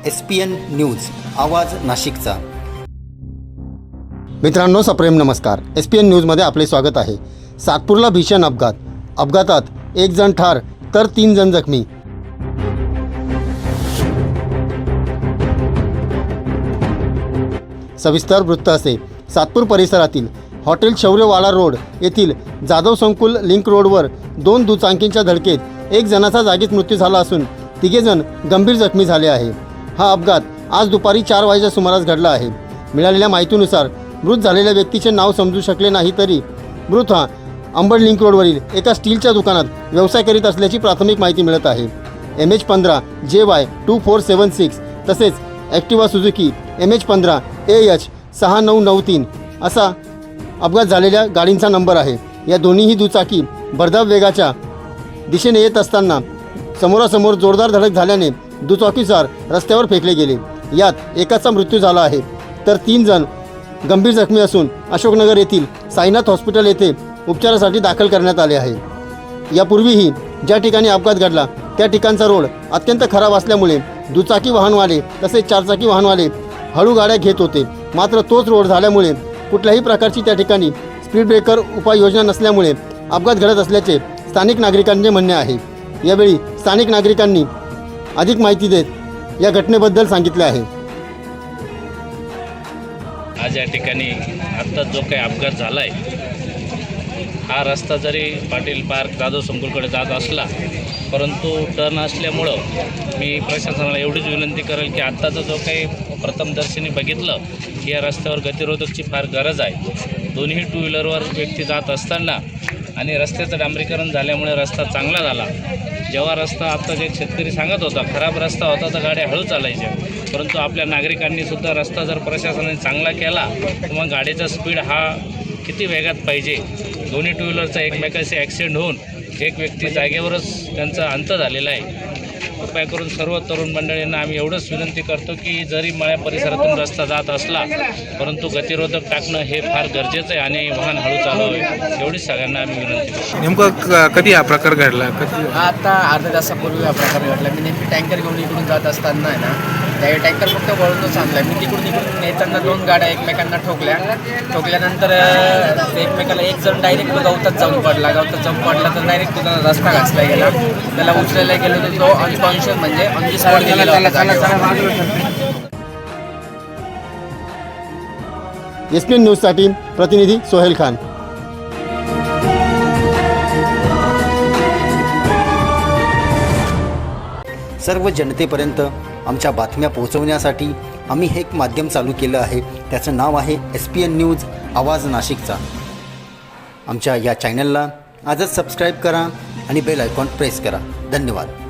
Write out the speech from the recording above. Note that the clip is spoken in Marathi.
SPN न्यूज आवाज नाशिकचा। मित्रांनो सप्रेम नमस्कार। SPN न्यूजमध्ये आपले स्वागत आहे। सातपूरला भीषण अपघातात एक जण ठार तर 3 जण जखमी। सविस्तर वृत्त असे, सातपूर परिसरातील हॉटेल शौर्यवाडा रोड येथील जाधव संकुल लिंक रोडवर 2 दुचाकींच्या धडकेत एक जणाचा जागीच मृत्यू झाला असून 3 जण गंभीर जखमी झाले आहे। हा अपघात आज दुपारी 4 वाजेच्या सुमारास घडला आहे। मिळालेल्या माहितीनुसार मृत झालेल्या व्यक्तीचे नाव समजू शकले नाही, तरी मृत हा अंबड लिंक रोडवरील एका स्टीलच्या दुकानात व्यवसाय करीत असल्याची प्राथमिक माहिती मिळत आहे। MH15 JY 2476 तसेच ॲक्टिवा सुझुकी MH15 AH 6993 असा अपघात झालेल्या गाडींचा नंबर आहे। या दोन्हीही दुचाकी भरधाव वेगाच्या दिशेने येत असताना समोरासमोर जोरदार धडक झाल्याने दुचाकीस्वार रस्त्यावर फेकले गेले। यात एकाचा मृत्यू झाला आहे तर 3 जण गंभीर जखमी असून अशोकनगर येथील साईनाथ हॉस्पिटल येथे उपचारासाठी दाखल करण्यात आले आहे। यापूर्वीही ज्या ठिकाणी अपघात घडला त्या ठिकाणचा रोड अत्यंत खराब असल्यामुळे दुचाकी वाहनवाले तसेच चारचाकी वाहनवाले हळू गाड्या घेत होते। मात्र तोच रोड झाल्यामुळे कुठल्याही प्रकारची त्या ठिकाणी स्पीड ब्रेकर उपाययोजना नसल्यामुळे अपघात घडत असल्याचे स्थानिक नागरिकांचे म्हणणे आहे। यावेळी स्थानिक नागरिकांनी अधिक माहिती देत या घटनेबद्दल सांगितले आहे। आज या ठिकाणी आत्ता जो काही अपघात झाला आहे, हा रस्ता जरी पाटील पार्क जाधव संकुलकडे जात असला, परंतु टर्न असल्यामुळं मी प्रशासनाला एवढीच विनंती करेल की आत्ताचा जो काही प्रथमदर्शनी बघितलं की या रस्त्यावर गतिरोधकची फार गरज आहे। दोन्ही टू व्हीलरवर व्यक्ती जात असताना आणि रस्त्याचं डांबरीकरण झाल्यामुळे रस्ता चांगला झाला। जेव्हा रस्ता आत्ता जे शेतकरी सांगत होता खराब रस्ता होता तर गाड्या हळू चालायच्या, परंतु आपल्या नागरिकांनीसुद्धा रस्ता जर प्रशासनाने चांगला केला तर मग गाडीचा स्पीड हा किती वेगात पाहिजे। दोन्ही टू व्हीलरचा एकमेकाशी ॲक्सिडेंट होऊन एक व्यक्ती जागेवरच त्यांचा अंत झालेला आहे। कृपया करून सर्व तरुण मंडळींना आम्ही एवढंच विनंती करतो की जरी मळ्या परिसरातून रस्ता जात असला परंतु गतिरोधक टाकणं हे फार गरजेचं आहे आणि वाहन हळू चालवावे, एवढीच सगळ्यांना आम्ही विनंती करतो। नेमकं कधी हा प्रकार घडला? आता अर्ध्या तासापूर्वी हा प्रकार घडला। मी नेमकी टँकर घेऊन इकडून जात असताना आहे ना, त्या टँकर फक्त वळूनच आणला। मी तिकडून येताना 2 गाड्या एकमेकांना ठोकल्यानंतर एकमेकाला एक जण डायरेक्ट गवतात जाऊन पडला तर डायरेक्ट रस्ता घासला गेला। त्याला उचलायला गेलो तर तो अनकॉन्शियस म्हणजे ऑन स्पॉट गेलेला होता। SPN न्यूजसाठी प्रतिनिधी सोहेल खान। सर्व जनतेपर्यंत आमच्या बातम्या पोहोचवण्यासाठी आम्ही हे एक माध्यम चालू केलं आहे। त्याचं नाव आहे SPN न्यूज आवाज नाशिकचा। आमच्या या चॅनलला आजच सबस्क्राईब करा आणि बेल आयकॉन प्रेस करा। धन्यवाद।